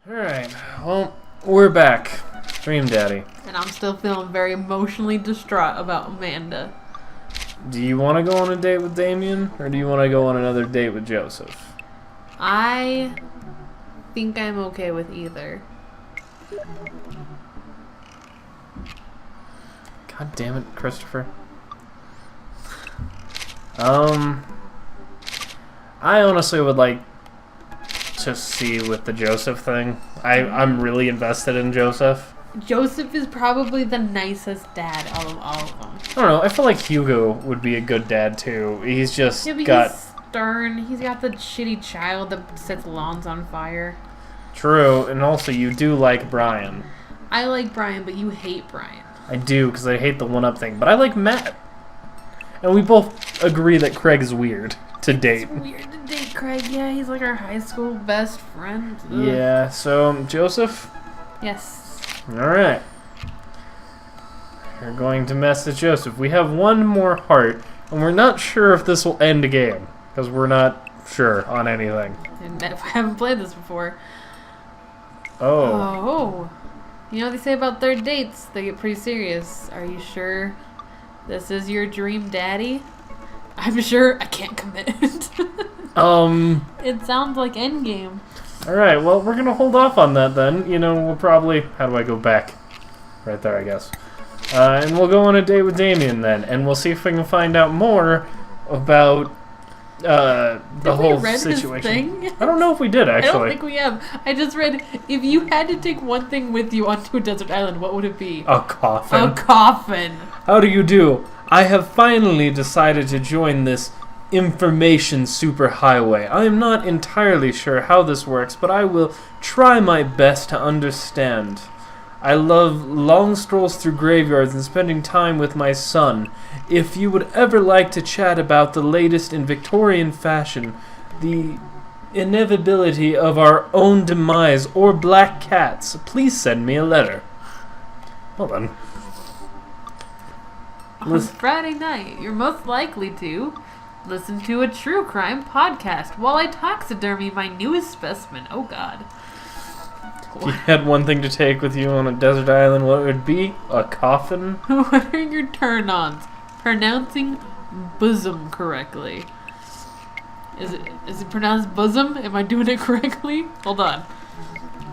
Alright, well, we're back. Dream Daddy. And I'm still feeling very emotionally distraught about Amanda. Do you want to go on a date with Damien, or do you want to go on another date with Joseph? I think I'm okay with either. God damn it, Christopher. I honestly would like to see with the Joseph thing. I'm really invested in Joseph. Joseph is probably the nicest dad out of all of them. I don't know, I feel like Hugo would be a good dad too. He's just He's stern. He's got the shitty child that sets lawns on fire. True, and also you do like Brian. I like Brian, but you hate Brian. I do, because I hate the one-up thing. But I like Matt. And we both agree that Craig is weird to date. It's weird to date Craig. Yeah, he's like our high school best friend. Ugh. Yeah, so, Joseph? Yes. Alright. You're going to message Joseph. We have one more heart, and we're not sure if this will end a game. Because we're not sure on anything. And I haven't played this before. Oh. Oh. You know what they say about third dates? They get pretty serious. Are you sure this is your dream daddy? I'm sure I can't commit. It sounds like Endgame. Alright, well, we're going to hold off on that then. You know, we'll probably... How do I go back? Right there, I guess. And we'll go on a date with Damien then. And we'll see if we can find out more about the whole situation. I don't know if we did, actually. I don't think we have. I just read, if you had to take one thing with you onto a desert island, what would it be? A coffin. A coffin. How do you do? I have finally decided to join this information superhighway. I am not entirely sure how this works, but I will try my best to understand. I love long strolls through graveyards and spending time with my son. If you would ever like to chat about the latest in Victorian fashion, the inevitability of our own demise, or black cats, please send me a letter. Well then. On Friday night, you're most likely to listen to a true crime podcast while I taxidermy my newest specimen. Oh God. If you had one thing to take with you on a desert island, what would it be? A coffin? What are your turn-ons? Pronouncing bosom correctly. Is it pronounced bosom? Am I doing it correctly? Hold on.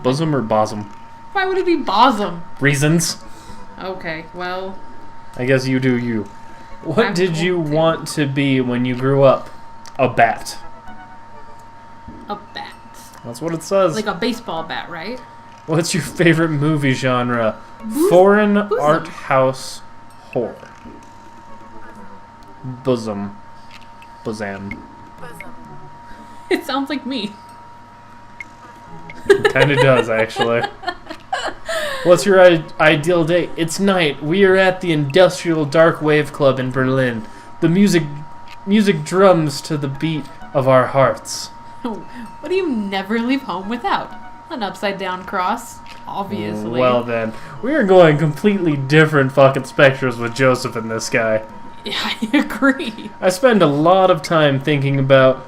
Bosom or bosom? Why would it be bosom? Reasons. Okay, well... I guess you do you. What did you want to be when you grew up? A bat. A bat. That's what it says. Like a baseball bat, right? What's your favorite movie genre? Foreign art house horror. Bosom. Bosom. It sounds like me. It kind of does, actually. What's your ideal date? It's night. We are at the Industrial Dark Wave Club in Berlin. The music drums to the beat of our hearts. What do you never leave home without? An upside down cross, obviously. Well then, we are going completely different fucking spectrums with Joseph and this guy. Yeah, I agree. I spend a lot of time thinking about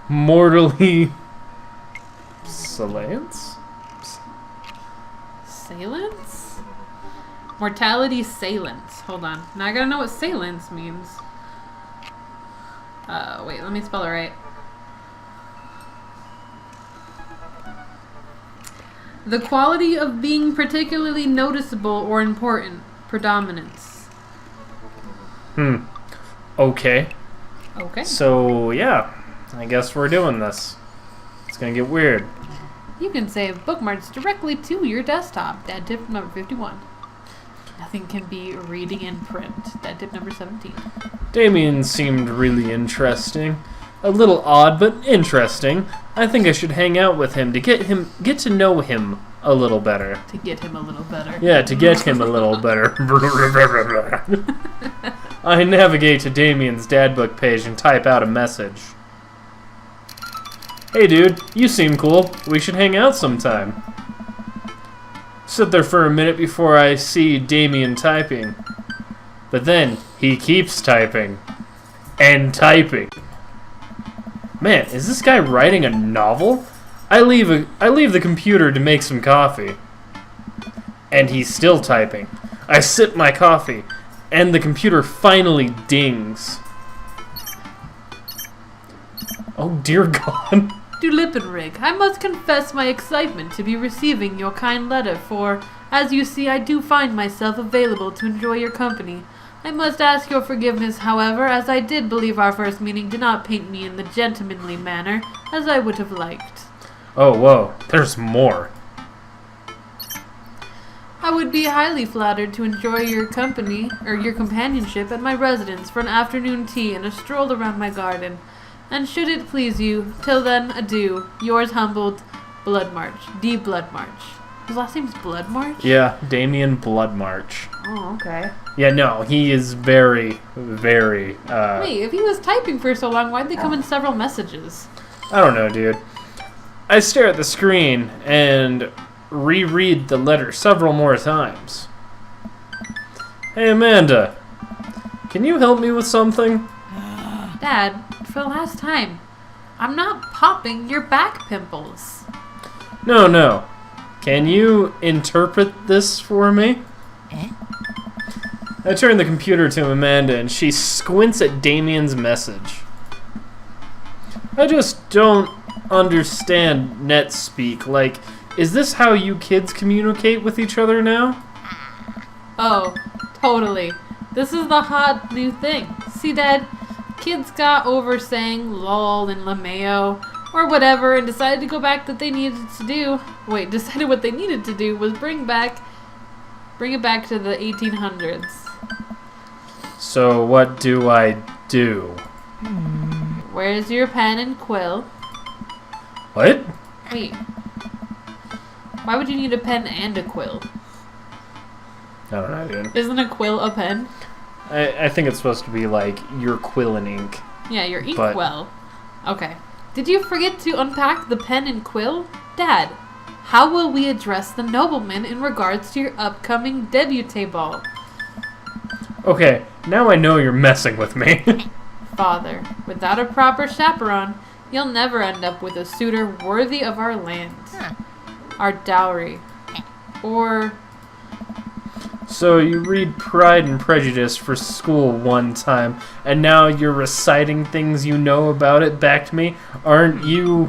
mortally... Salance? Salence? Mortality salence. Hold on. Now I gotta know what salence means. Wait, let me spell it right. The quality of being particularly noticeable or important. Predominance. Okay. Okay. So, yeah. I guess we're doing this. It's gonna get weird. You can save bookmarks directly to your desktop. Dad tip number 51. Nothing can be reading in print. Dad tip number 17. Damien seemed really interesting. A little odd, but interesting. I think I should hang out with him to get to know him a little better. To get him a little better. Yeah, to get him a little better. I navigate to Damien's dad book page and type out a message. Hey dude, you seem cool. We should hang out sometime. Sit there for a minute before I see Damien typing. But then, he keeps typing. And typing. Man, is this guy writing a novel? I leave the computer to make some coffee. And he's still typing. I sip my coffee, and the computer finally dings. Oh dear God. Du Lippenrig, I must confess my excitement to be receiving your kind letter, for, as you see, I do find myself available to enjoy your company. I must ask your forgiveness, however, as I did believe our first meeting did not paint me in the gentlemanly manner as I would have liked. Oh, whoa, there's more. I would be highly flattered to enjoy your company, or your companionship at my residence for an afternoon tea and a stroll around my garden. And should it please you, till then, adieu. Yours humbled, Bloodmarch. D. Bloodmarch. His last name's Bloodmarch? Yeah, Damien Bloodmarch. Oh, okay. Yeah, no, he is very, very, Wait, if he was typing for so long, why'd they come in several messages? I don't know, dude. I stare at the screen and reread the letter several more times. Hey, Amanda. Can you help me with something? Dad, for the last time, I'm not popping your back pimples. No. Can you interpret this for me? I turn the computer to Amanda and she squints at Damien's message. I just don't understand net speak. Like, is this how you kids communicate with each other now? Oh, totally. This is the hot new thing. See, Dad? Kids got over saying lol and lameo or whatever and decided to go back that they needed to do. Wait, decided what they needed to do was bring it back to the 1800s. So what do I do? Where's your pen and quill? What? Wait. Why would you need a pen and a quill? I don't know, dude. Isn't a quill a pen? I think it's supposed to be like your quill and ink. Yeah, your inkwell. Okay. Did you forget to unpack the pen and quill? Dad, how will we address the nobleman in regards to your upcoming debutante ball? Okay, now I know you're messing with me. Father, without a proper chaperone, you'll never end up with a suitor worthy of our land. Our dowry. Or... So you read Pride and Prejudice for school one time, and now you're reciting things you know about it back to me? Aren't you...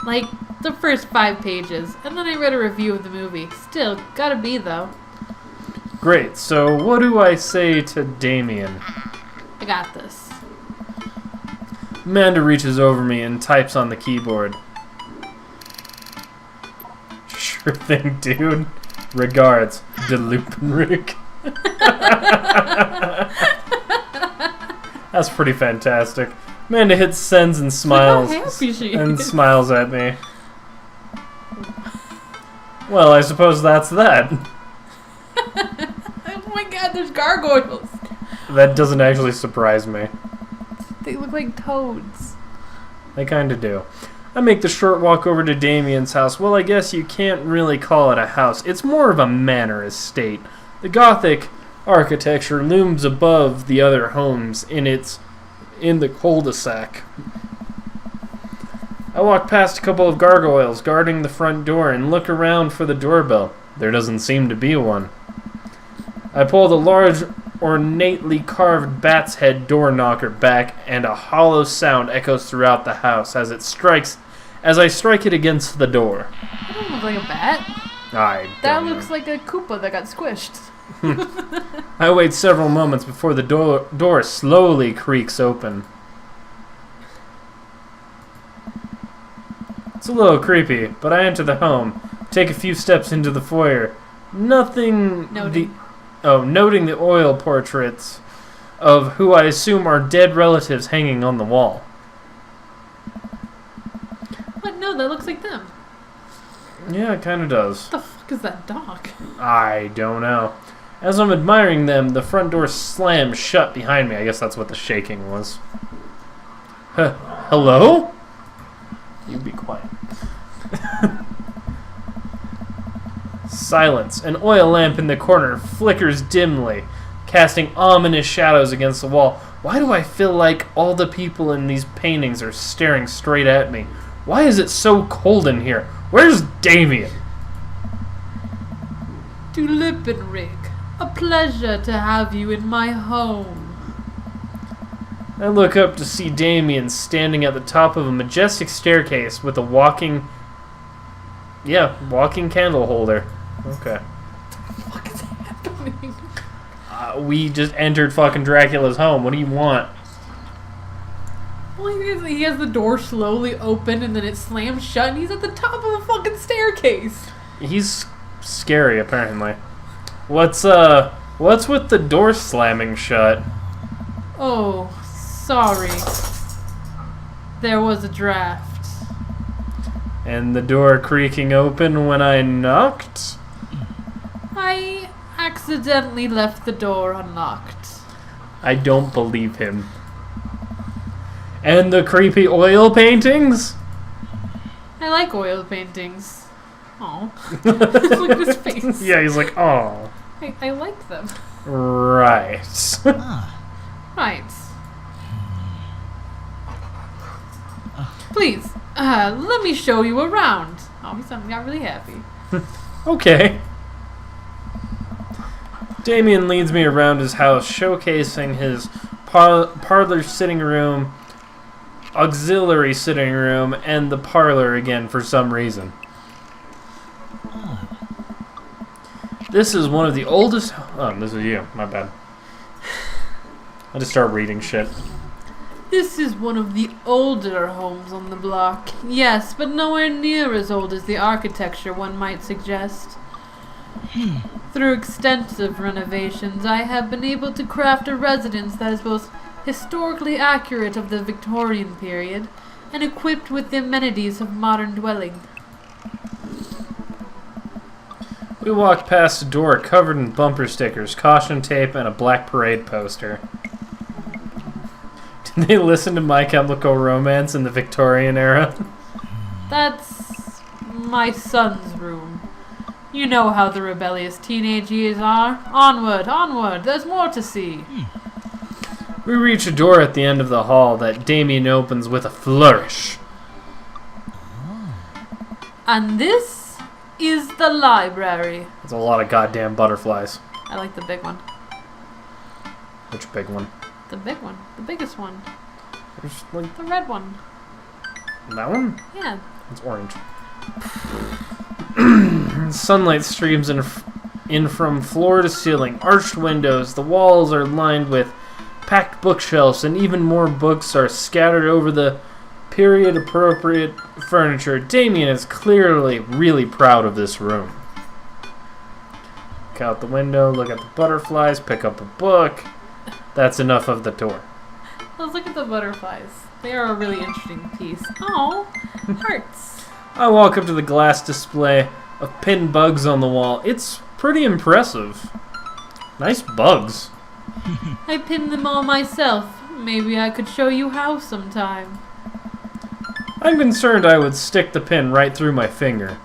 like, the first 5 pages, and then I read a review of the movie. Still, gotta be, though. Great, so what do I say to Damien? I got this. Amanda reaches over me and types on the keyboard. Sure thing, dude. Regards, De Lupinrick. That's pretty fantastic. Amanda hits sends and smiles. Look how happy she and is. smiles at me. Well, I suppose that's that. Oh my god, there's gargoyles. That doesn't actually surprise me. They look like toads. They kinda do. I make the short walk over to Damien's house. Well, I guess you can't really call it a house. It's more of a manor estate. The Gothic architecture looms above the other homes in the cul-de-sac. I walk past a couple of gargoyles guarding the front door and look around for the doorbell. There doesn't seem to be one. I pull the large, ornately carved bat's head door knocker back, and a hollow sound echoes throughout the house as I strike it against the door. That doesn't look like a bat. That looks like a Koopa that got squished. I wait several moments before the door slowly creaks open. It's a little creepy, but I enter the home, take a few steps into the foyer. Noting the oil portraits of who I assume are dead relatives hanging on the wall. What? No, that looks like them. Yeah, it kind of does. What the fuck is that dog? I don't know. As I'm admiring them, the front door slams shut behind me. I guess that's what the shaking was. Hello? You be quiet. Silence. An oil lamp in the corner flickers dimly, casting ominous shadows against the wall. Why do I feel like all the people in these paintings are staring straight at me? Why is it so cold in here? Where's Damien? To Lippenrig, a pleasure to have you in my home. I look up to see Damien standing at the top of a majestic staircase with a walking candle holder. Okay. What is happening? We just entered fucking Dracula's home. What do you want? Well, he has the door slowly open and then it slams shut and he's at the top of a fucking staircase. He's scary, apparently. What's with the door slamming shut? Oh, sorry. There was a draft. And the door creaking open when I knocked? I accidentally left the door unlocked. I don't believe him. And the creepy oil paintings? I like oil paintings. Oh, look at his face. Yeah, he's like, oh. I like them. Right. Right. Please, let me show you around. Oh, he suddenly got really happy. Okay. Damien leads me around his house, showcasing his parlor sitting room, auxiliary sitting room, and the parlor again for some reason. This is one of the oldest... Oh, this is you. My bad. I just start reading shit. This is one of the older homes on the block. Yes, but nowhere near as old as the architecture one might suggest. Through extensive renovations, I have been able to craft a residence that is both historically accurate of the Victorian period and equipped with the amenities of modern dwelling. We walked past a door covered in bumper stickers, caution tape, and a Black Parade poster. Did they listen to My Chemical Romance in the Victorian era? That's my son's room. You know how the rebellious teenage years are. Onward, onward, there's more to see. We reach a door at the end of the hall that Damien opens with a flourish. And this is the library. There's a lot of goddamn butterflies. I like the big one. Which big one? The big one. The biggest one. There's like The red one. that one? Yeah. It's orange. Sunlight streams in from floor to ceiling. Arched windows. The walls are lined with packed bookshelves, and even more books are scattered over the period-appropriate furniture. Damien is clearly really proud of this room. Look out the window, look at the butterflies, pick up a book. That's enough of the door. Let's look at the butterflies. They are a really interesting piece. Oh, hearts. I walk up to the glass display of pinned bugs on the wall. It's pretty impressive. Nice bugs. I pinned them all myself. Maybe I could show you how sometime. I'm concerned I would stick the pin right through my finger.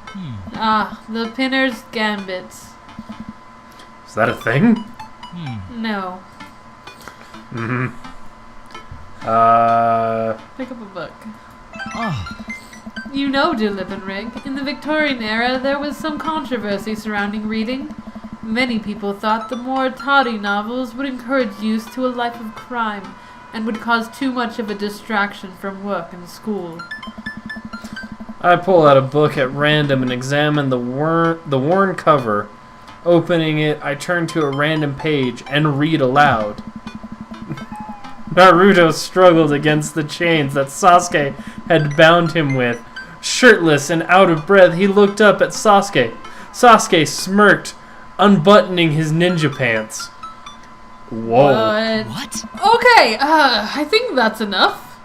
Ah, the pinner's gambit. Is that a thing? No. Mm-hmm. Pick up a book. You know, dear Lippenrig, in the Victorian era there was some controversy surrounding reading. Many people thought the more toddy novels would encourage youth to a life of crime and would cause too much of a distraction from work and school. I pull out a book at random and examine the worn cover. Opening it, I turn to a random page and read aloud. Naruto struggled against the chains that Sasuke had bound him with. Shirtless and out of breath, he looked up at Sasuke. Sasuke smirked, unbuttoning his ninja pants. Whoa. What? Okay, I think that's enough.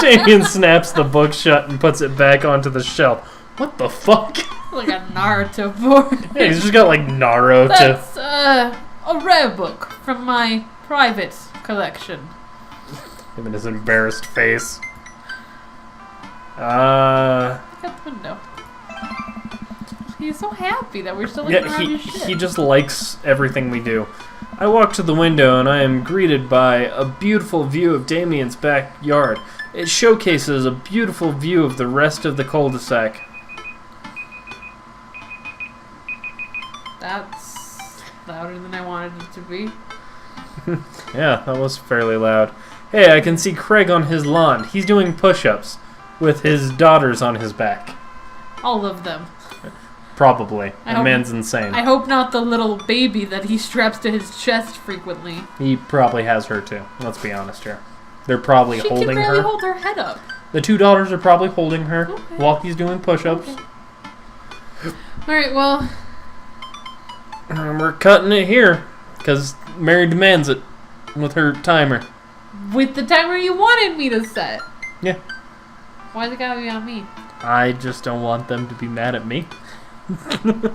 Damien snaps the book shut and puts it back onto the shelf. What the fuck? Like a Naruto board. Yeah, he's just got like Naruto. That's a rare book from my private collection. Him and his embarrassed face. Look out the window. He's so happy that we're still looking around his shit. He just likes everything we do. I walk to the window and I am greeted by a beautiful view of Damien's backyard. It showcases a beautiful view of the rest of the cul-de-sac. That's louder than I wanted it to be. Yeah, that was fairly loud. Hey, I can see Craig on his lawn. He's doing push-ups with his daughters on his back. All of them. Probably. That man's insane. I hope not the little baby that he straps to his chest frequently. He probably has her too. Let's be honest here. They're probably holding her. She can barely hold her head up. The two daughters are probably holding her while he's doing push-ups. Okay. Alright, well... We're cutting it here, because Mary demands it with her timer. With the timer you wanted me to set? Yeah. Why's it gotta be on me? I just don't want them to be mad at me.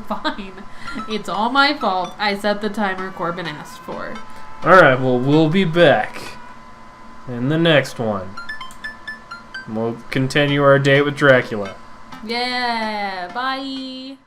Fine. It's all my fault. I set the timer Corbin asked for. Alright, well, we'll be back in the next one. We'll continue our date with Dracula. Yeah, bye.